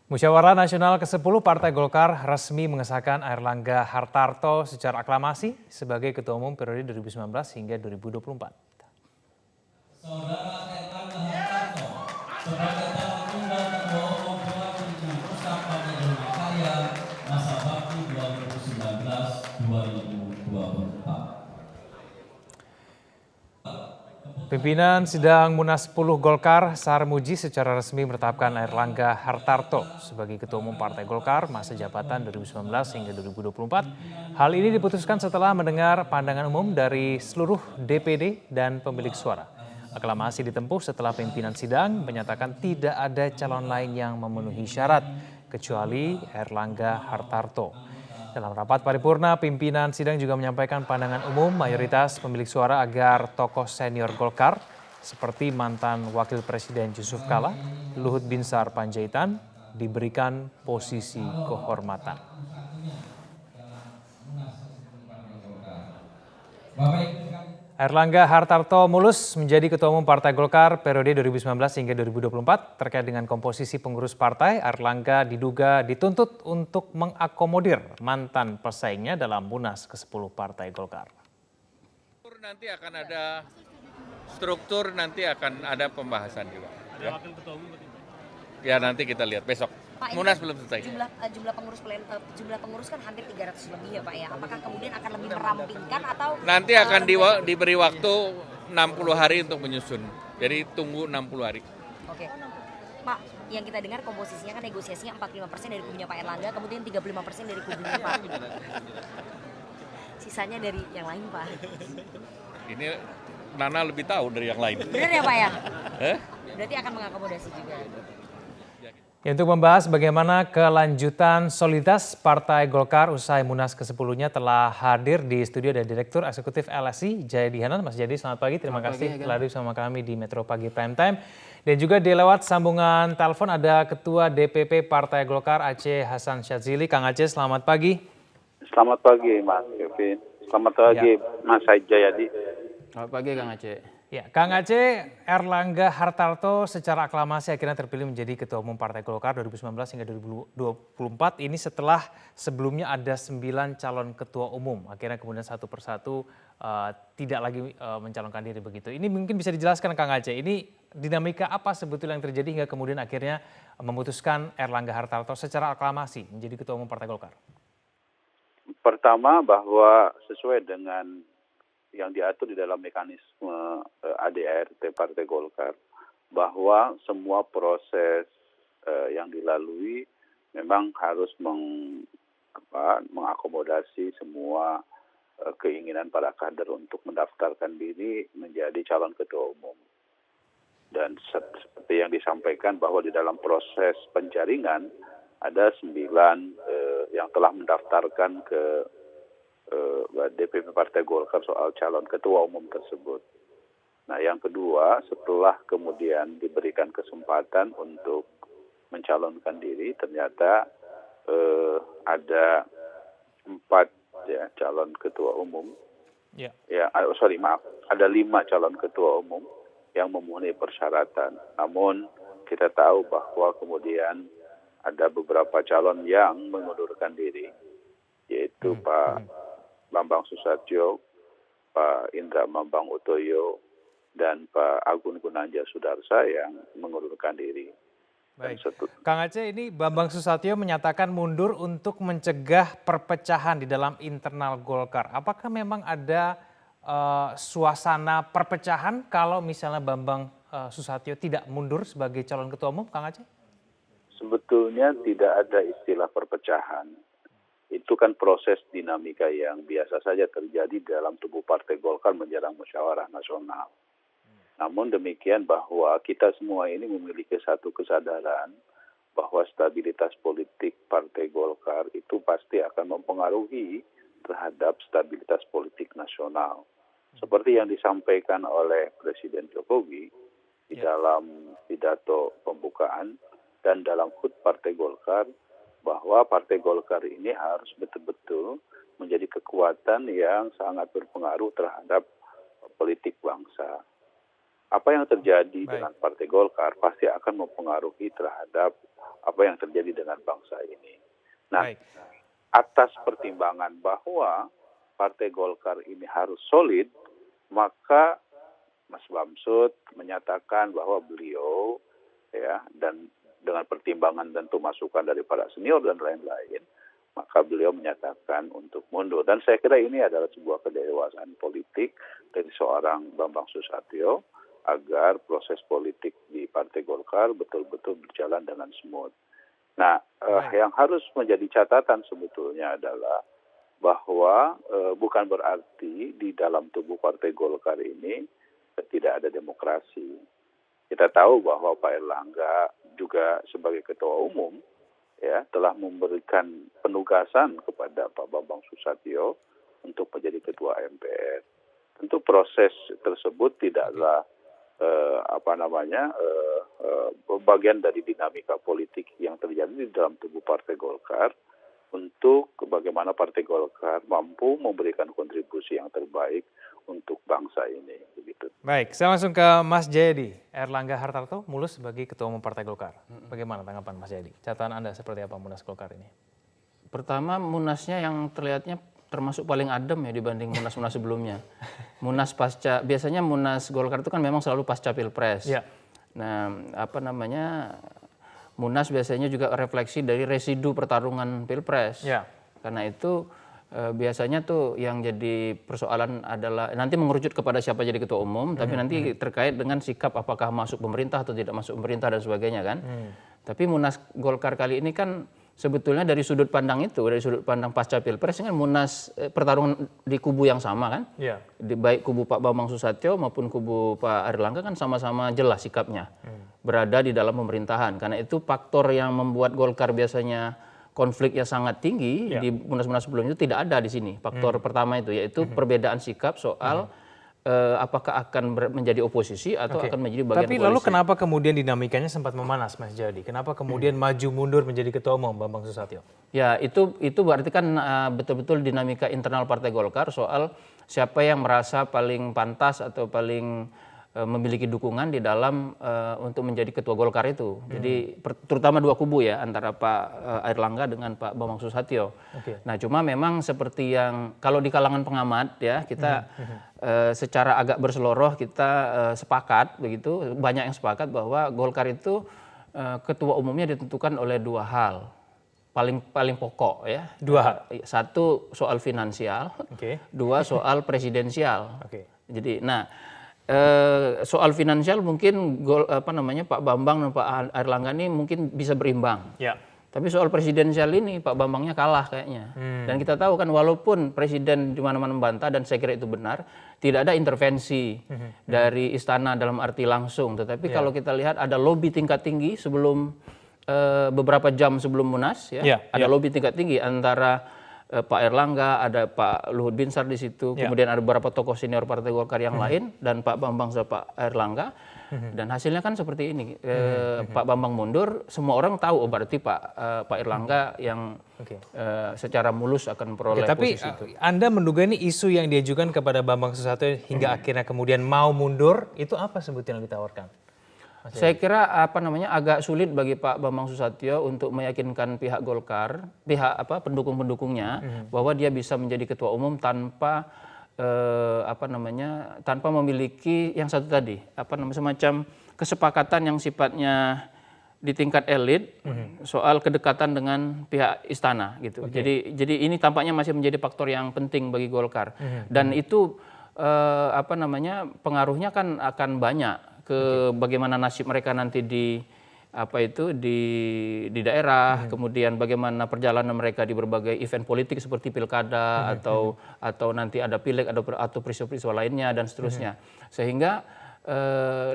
Musyawarah Nasional ke-10 Partai Golkar resmi mengesahkan Airlangga Hartarto secara aklamasi sebagai Ketua Umum periode 2019 hingga 2024. Saudara Airlangga Hartarto sebagai calon tunggal Ketua Umum Dewan Pimpinan Pusat Partai Golkar Karya masa bakti 2019-2024. Pimpinan Sidang Munas 10 Golkar, Sarmuji, secara resmi menetapkan Airlangga Hartarto sebagai Ketua Umum Partai Golkar masa jabatan 2019 hingga 2024. Hal ini diputuskan setelah mendengar pandangan umum dari seluruh DPD dan pemilik suara. Aklamasi ditempuh setelah pimpinan sidang menyatakan tidak ada calon lain yang memenuhi syarat kecuali Airlangga Hartarto. Dalam rapat paripurna, pimpinan sidang juga menyampaikan pandangan umum mayoritas pemilik suara agar tokoh senior Golkar seperti mantan Wakil Presiden Yusuf Kala, Luhut Binsar Panjaitan diberikan posisi kehormatan. Airlangga Hartarto mulus menjadi Ketua Umum Partai Golkar periode 2019 hingga 2024. Terkait dengan komposisi pengurus partai, Airlangga diduga dituntut untuk mengakomodir mantan pesaingnya dalam Munas ke-10 Partai Golkar. Nanti akan ada struktur, nanti akan ada pembahasan juga. Ada wakil ketua umum? Ya nanti kita lihat besok. Pak, Munas belum selesai. Jumlah pengurus kan hampir 300 lebih ya Pak ya. Apakah kemudian akan lebih merampingkan atau Nanti akan diberi waktu 60 hari untuk menyusun. Jadi tunggu 60 hari. Oke. Pak, yang kita dengar komposisinya kan negosiasinya 45% dari kubunya Pak Airlangga, kemudian 35% dari kubunya Pak. Sisanya dari yang lain Pak. Ini Nana lebih tahu dari yang lain. Benar ya Pak ya? Berarti akan mengakomodasi juga. Ya, untuk membahas bagaimana kelanjutan soliditas Partai Golkar usai Munas ke-10-nya telah hadir di studio dan Direktur Eksekutif LSI Jayadi Hanan. Mas Jayadi, selamat pagi. Terima kasih telah hadir bersama kami di Metro Pagi Prime Time. Dan juga di lewat sambungan telepon ada Ketua DPP Partai Golkar Aceh Hasan Syadzili. Kang Aceh, selamat pagi. Selamat pagi Mas Kevin. Selamat pagi Mas Jayadi. Selamat pagi Kang Aceh. Ya, Kang Aceh, Airlangga Hartarto secara aklamasi akhirnya terpilih menjadi Ketua Umum Partai Golkar 2019 hingga 2024. Ini setelah sebelumnya ada 9 calon ketua umum. Akhirnya kemudian satu persatu tidak lagi mencalonkan diri begitu. Ini mungkin bisa dijelaskan Kang Aceh, ini dinamika apa sebetulnya yang terjadi hingga kemudian akhirnya memutuskan Airlangga Hartarto secara aklamasi menjadi Ketua Umum Partai Golkar? Pertama bahwa sesuai dengan yang diatur di dalam mekanisme ADART Partai Golkar, bahwa semua proses yang dilalui memang harus mengakomodasi semua keinginan para kader untuk mendaftarkan diri menjadi calon ketua umum. Dan seperti yang disampaikan bahwa di dalam proses penjaringan ada 9 yang telah mendaftarkan ke DPP Partai Golkar soal calon ketua umum tersebut. Nah, yang kedua, setelah kemudian diberikan kesempatan untuk mencalonkan diri, ternyata ada 4 calon ketua umum. Ada 5 calon ketua umum yang memenuhi persyaratan. Namun kita tahu bahwa kemudian ada beberapa calon yang mengundurkan diri, yaitu Pak Bambang Susatyo, Pak Indra Bambang Utoyo, dan Pak Agun Gunanjar Sudarsa yang mengundurkan diri. Baik, Kang Aceh, ini Bambang Susatyo menyatakan mundur untuk mencegah perpecahan di dalam internal Golkar. Apakah memang ada suasana perpecahan kalau misalnya Bambang Susatyo tidak mundur sebagai calon ketua umum, Kang Aceh? Sebetulnya tidak ada istilah perpecahan. Itu kan proses dinamika yang biasa saja terjadi dalam tubuh Partai Golkar menjelang musyawarah nasional. Namun demikian bahwa kita semua ini memiliki satu kesadaran bahwa stabilitas politik Partai Golkar itu pasti akan mempengaruhi terhadap stabilitas politik nasional. Seperti yang disampaikan oleh Presiden Jokowi di dalam pidato pembukaan dan dalam HUT Partai Golkar, bahwa Partai Golkar ini harus betul-betul menjadi kekuatan yang sangat berpengaruh terhadap politik bangsa. Apa yang terjadi dengan Partai Golkar pasti akan mempengaruhi terhadap apa yang terjadi dengan bangsa ini. Nah, Baik. atas pertimbangan bahwa Partai Golkar ini harus solid, maka Mas Bamsud menyatakan bahwa beliau ya, dan dengan pertimbangan tentu masukan dari para senior dan lain-lain, maka beliau menyatakan untuk mundur. Dan saya kira ini adalah sebuah kedewasaan politik dari seorang Bambang Susatyo agar proses politik di Partai Golkar betul-betul berjalan dengan smooth. Nah, yang harus menjadi catatan sebetulnya adalah bahwa bukan berarti di dalam tubuh Partai Golkar ini tidak ada demokrasi. Kita tahu bahwa Pak Erlangga juga sebagai ketua umum ya telah memberikan penugasan kepada Pak Bambang Susatyo untuk menjadi ketua MPR. Tentu proses tersebut tidaklah bagian dari dinamika politik yang terjadi di dalam tubuh Partai Golkar untuk bagaimana Partai Golkar mampu memberikan kontribusi yang terbaik untuk bangsa ini. Begitu. Baik, saya langsung ke Mas Jayadi. Erlangga Hartarto mulus sebagai Ketua Umum Partai Golkar. Bagaimana tanggapan Mas Jayadi? Catatan Anda seperti apa Munas Golkar ini? Pertama, Munasnya yang terlihatnya termasuk paling adem ya dibanding Munas-Munas sebelumnya. Munas pasca, biasanya Munas Golkar itu kan memang selalu pasca Pilpres. Ya. Nah, Munas biasanya juga refleksi dari residu pertarungan Pilpres. Ya. Karena itu biasanya tuh yang jadi persoalan adalah nanti mengerucut kepada siapa jadi ketua umum, tapi nanti terkait dengan sikap apakah masuk pemerintah atau tidak masuk pemerintah dan sebagainya kan. Tapi Munas Golkar kali ini kan sebetulnya dari sudut pandang itu, dari sudut pandang pasca Pilpres kan Munas pertarungan di kubu yang sama kan. Ya. Baik kubu Pak Bambang Susatyo maupun kubu Pak Erlangga kan sama-sama jelas sikapnya. Berada di dalam pemerintahan. Karena itu faktor yang membuat Golkar biasanya konfliknya sangat tinggi di Munas-Munas sebelumnya itu tidak ada di sini. Faktor pertama itu yaitu perbedaan sikap soal apakah akan menjadi oposisi atau akan menjadi bagian Tapi koalisi. lalu kenapa kemudian dinamikanya sempat memanas Mas Jayadi? Kenapa kemudian maju mundur menjadi Ketua Umum Bambang Susatyo? Ya itu berarti kan betul-betul dinamika internal Partai Golkar soal siapa yang merasa paling pantas atau paling memiliki dukungan di dalam untuk menjadi ketua Golkar itu. Jadi terutama dua kubu ya antara Pak Erlangga dengan Pak Bambang Susatyo. Nah cuma memang seperti yang kalau di kalangan pengamat ya kita secara agak berseloroh kita sepakat begitu, banyak yang sepakat bahwa Golkar itu ketua umumnya ditentukan oleh dua hal paling pokok ya. Dua hal. Satu soal finansial, dua soal presidensial. Jadi soal finansial mungkin Pak Bambang dan Pak Erlangga ini mungkin bisa berimbang. Ya. Tapi soal presidensial ini Pak Bambangnya kalah kayaknya. Dan kita tahu kan walaupun presiden di mana-mana membantah dan saya kira itu benar, tidak ada intervensi dari istana dalam arti langsung. Tetapi kalau kita lihat ada lobby tingkat tinggi sebelum beberapa jam sebelum Munas ya. Ada lobby tingkat tinggi antara Pak Erlangga, ada Pak Luhut Binsar di situ, kemudian ada beberapa tokoh senior Partai Golkar yang lain, dan Pak Bambang sama Pak Erlangga, dan hasilnya kan seperti ini. Pak Bambang mundur, semua orang tahu berarti Pak Erlangga yang secara mulus akan memperoleh posisi itu. Anda menduga ini isu yang diajukan kepada Bambang Susatyo hingga akhirnya kemudian mau mundur, itu apa sebetulnya yang ditawarkan? Saya kira agak sulit bagi Pak Bambang Susatyo untuk meyakinkan pihak Golkar, pendukung-pendukungnya bahwa dia bisa menjadi ketua umum tanpa tanpa memiliki yang satu tadi, semacam kesepakatan yang sifatnya di tingkat elit soal kedekatan dengan pihak istana gitu. Jadi ini tampaknya masih menjadi faktor yang penting bagi Golkar. Dan itu pengaruhnya kan akan banyak ke bagaimana nasib mereka nanti di daerah, kemudian bagaimana perjalanan mereka di berbagai event politik seperti pilkada atau nanti ada pileg atau peristiwa-peristiwa lainnya dan seterusnya. Sehingga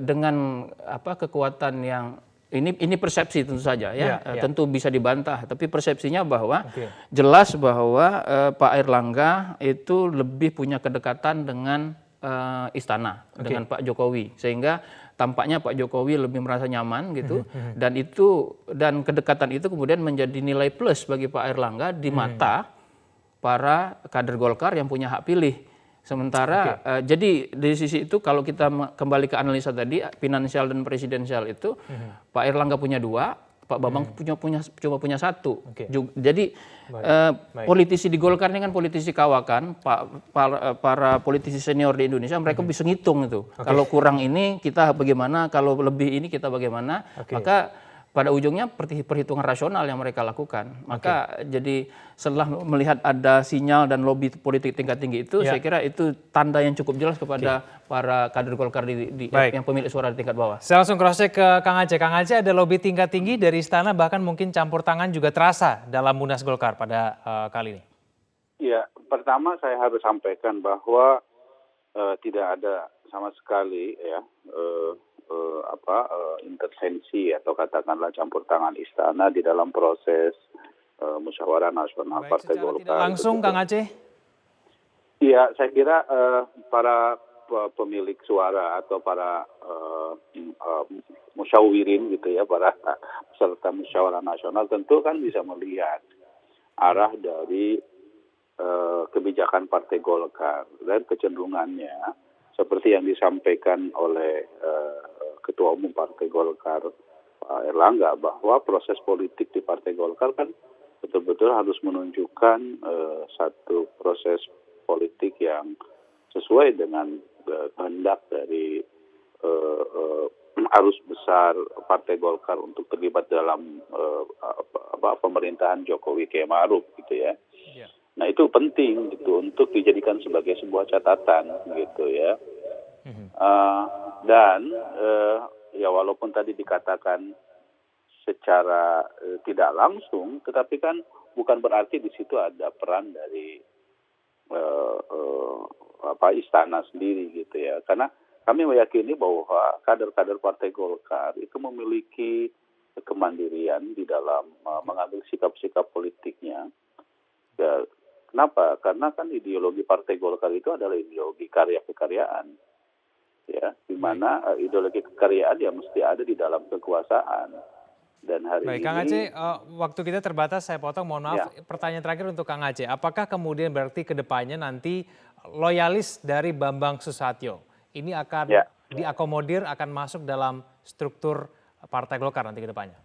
dengan kekuatan yang ini persepsi tentu saja ya, tentu bisa dibantah, tapi persepsinya bahwa jelas bahwa Pak Erlangga itu lebih punya kedekatan dengan istana, dengan Pak Jokowi, sehingga tampaknya Pak Jokowi lebih merasa nyaman gitu, dan kedekatan itu kemudian menjadi nilai plus bagi Pak Erlangga di mata para kader Golkar yang punya hak pilih. Sementara jadi dari sisi itu kalau kita kembali ke analisa tadi finansial dan presidensial itu Pak Erlangga punya dua, Pak Bambang cuma punya satu. Oke. Jadi politisi di Golkar ini kan politisi kawakan, para politisi senior di Indonesia mereka bisa ngitung itu. Kalau kurang ini kita bagaimana, kalau lebih ini kita bagaimana. Maka pada ujungnya perhitungan rasional yang mereka lakukan. Maka jadi setelah melihat ada sinyal dan lobby politik tingkat tinggi itu, saya kira itu tanda yang cukup jelas kepada para kader Golkar yang pemilik suara di tingkat bawah. Saya langsung cross check ke Kang Aceh. Kang Aceh, ada lobby tingkat tinggi dari istana, bahkan mungkin campur tangan juga terasa dalam Munas Golkar pada kali ini. Ya, pertama saya harus sampaikan bahwa tidak ada sama sekali ya intervensi atau katakanlah campur tangan istana di dalam proses musyawarah nasional Partai Golkar. Tidak langsung, Kang Aceh? Iya, saya kira para pemilik suara atau para musyawirin gitu ya, para peserta musyawarah nasional tentu kan bisa melihat arah dari kebijakan Partai Golkar dan kecenderungannya seperti yang disampaikan oleh Ketua Umum Partai Golkar Pak Erlangga, bahwa proses politik di Partai Golkar kan betul-betul harus menunjukkan satu proses politik yang sesuai dengan kehendak dari arus besar Partai Golkar untuk terlibat dalam pemerintahan Jokowi Kiai Ma'ruf gitu ya. Nah itu penting gitu untuk dijadikan sebagai sebuah catatan gitu ya. Ya walaupun tadi dikatakan secara tidak langsung, tetapi kan bukan berarti di situ ada peran dari istana sendiri gitu ya. Karena kami meyakini bahwa kader-kader Partai Golkar itu memiliki kemandirian di dalam mengambil sikap-sikap politiknya. Ya, kenapa? Karena kan ideologi Partai Golkar itu adalah ideologi karya kekaryaan. Ya, di mana ideologi kekaryaan ya mesti ada di dalam kekuasaan. Dan hari Baik, ini Kang Aceh, waktu kita terbatas, saya potong, mohon maaf. Pertanyaan terakhir untuk Kang Aceh, apakah kemudian berarti ke depannya nanti loyalis dari Bambang Susatyo ini akan diakomodir, akan masuk dalam struktur Partai Golkar nanti ke depannya?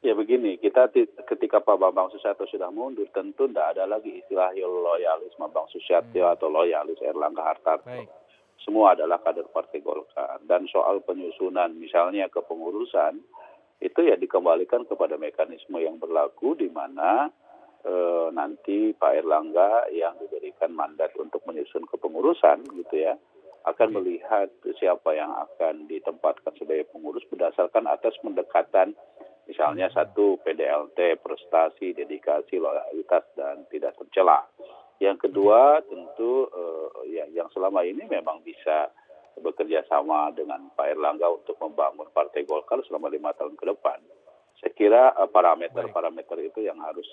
Ya begini, kita ketika Pak Bambang Susatyo sudah mundur, tentu tidak ada lagi istilah loyalis Bambang Susatyo atau loyalis Erlangga Hartarto. Baik. Semua adalah kader Partai Golkar. Dan soal penyusunan misalnya kepengurusan, itu ya dikembalikan kepada mekanisme yang berlaku di mana nanti Pak Erlangga yang diberikan mandat untuk menyusun kepengurusan gitu ya, akan melihat siapa yang akan ditempatkan sebagai pengurus berdasarkan atas pendekatan misalnya satu PDLT, prestasi, dedikasi, loyalitas dan tidak tercela. Yang kedua tentu yang selama ini memang bisa bekerja sama dengan Pak Erlangga untuk membangun Partai Golkar selama 5 tahun ke depan. Saya kira parameter itu yang harus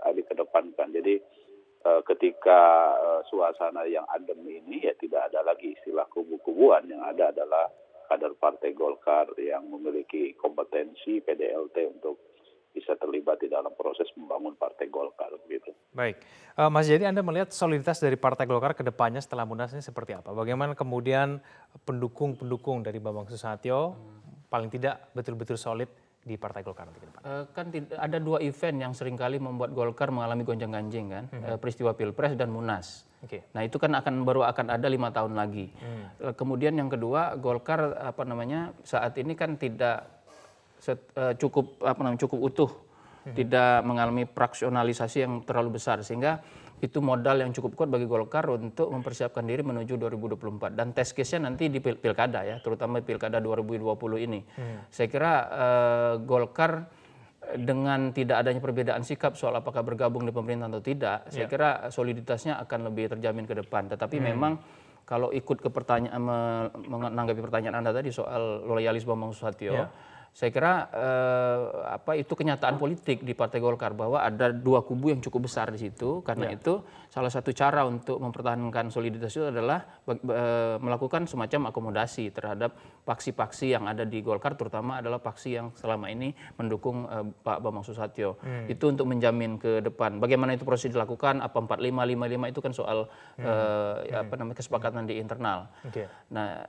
dikedepankan. Jadi ketika suasana yang adem ini ya tidak ada lagi istilah kubu-kubuan, yang ada adalah kader Partai Golkar yang memiliki kompetensi PDLT untuk bisa terlibat di dalam proses membangun Partai Golkar gitu. Baik, Mas Jadi, Anda melihat soliditas dari Partai Golkar ke depannya setelah Munas ini seperti apa? Bagaimana kemudian pendukung-pendukung dari Bambang Susatyo paling tidak betul-betul solid di Partai Golkar nanti ke depan? Kan ada 2 event yang seringkali membuat Golkar mengalami gonjang-ganjing kan, peristiwa Pilpres dan Munas. Nah itu kan baru akan ada 5 tahun lagi. Kemudian yang kedua, Golkar saat ini kan tidak cukup utuh, tidak mengalami fraksionalisasi yang terlalu besar, sehingga itu modal yang cukup kuat bagi Golkar untuk mempersiapkan diri menuju 2024 dan test case-nya nanti di pilkada ya, terutama pilkada 2020 ini. Saya kira Golkar dengan tidak adanya perbedaan sikap soal apakah bergabung di pemerintahan atau tidak, saya kira soliditasnya akan lebih terjamin ke depan. Tetapi memang kalau ikut ke menanggapi pertanyaan Anda tadi soal loyalis Bambang Susatyo, saya kira itu kenyataan politik di Partai Golkar bahwa ada 2 kubu yang cukup besar di situ. Karena itu salah satu cara untuk mempertahankan soliditas itu adalah melakukan semacam akomodasi terhadap paksi-paksi yang ada di Golkar, terutama adalah paksi yang selama ini mendukung Pak Bambang Susatyo. Itu untuk menjamin ke depan. Bagaimana itu proses dilakukan? Apa 45-55 itu kan soal kesepakatan di internal. Nah,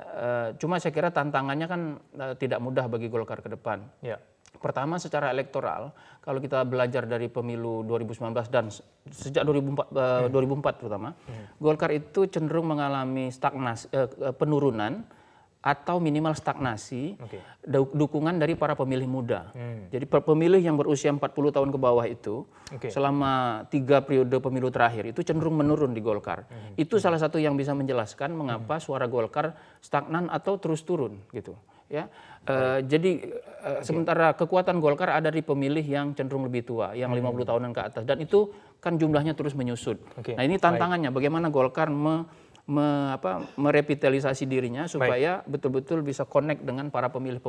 cuma saya kira tantangannya kan tidak mudah bagi Golkar ke ke depan. Ya. Pertama secara elektoral, kalau kita belajar dari pemilu 2019 dan sejak 2004 terutama, Golkar itu cenderung mengalami penurunan atau minimal stagnasi dukungan dari para pemilih muda. Jadi pemilih yang berusia 40 tahun ke bawah itu selama 3 periode pemilu terakhir itu cenderung menurun di Golkar. Itu salah satu yang bisa menjelaskan mengapa suara Golkar stagnan atau terus turun gitu. Ya, jadi sementara kekuatan Golkar ada di pemilih yang cenderung lebih tua, yang 50 tahunan ke atas, dan itu kan jumlahnya terus menyusut. Nah ini tantangannya, bagaimana Golkar merevitalisasi dirinya supaya betul-betul bisa connect dengan para pemilih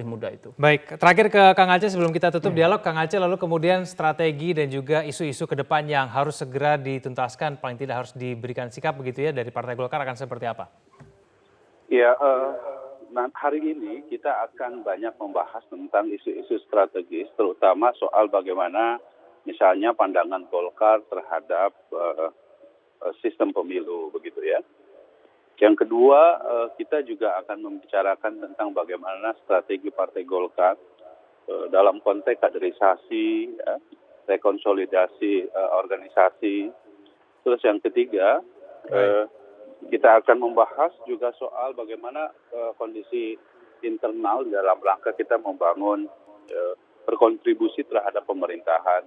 muda itu. Baik, terakhir ke Kang Aceh sebelum kita tutup dialog, Kang Aceh, lalu kemudian strategi dan juga isu-isu ke depan yang harus segera dituntaskan, paling tidak harus diberikan sikap begitu ya dari Partai Golkar akan seperti apa? Ya, hari ini kita akan banyak membahas tentang isu-isu strategis, terutama soal bagaimana misalnya pandangan Golkar terhadap sistem pemilu, begitu ya. Yang kedua, kita juga akan membicarakan tentang bagaimana strategi Partai Golkar dalam konteks kaderisasi, rekonsolidasi organisasi. Terus yang ketiga, kita akan membahas juga soal bagaimana kondisi internal dalam rangka kita membangun berkontribusi terhadap pemerintahan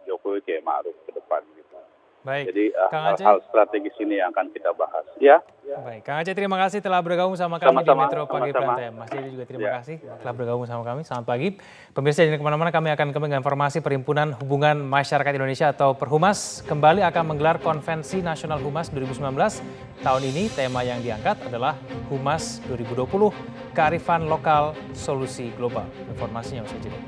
Jokowi Kiai Ma'ruf ke depan. Gitu. Baik, Jadi Kang Aceh, hal strategis ini yang akan kita bahas. Ya. Baik, Kang Aceh terima kasih telah bergabung sama kami di Metro Pagi sama-sama. Prime Time. Mas Dedi juga terima kasih telah bergabung sama kami. Selamat pagi. Pemirsa, jangan kemana-mana, kami akan kembali dengan informasi Perhimpunan Hubungan Masyarakat Indonesia atau Perhumas kembali akan menggelar Konvensi Nasional Humas 2019. Tahun ini tema yang diangkat adalah Humas 2020, Kearifan Lokal, Solusi Global. Informasinya usai jeda.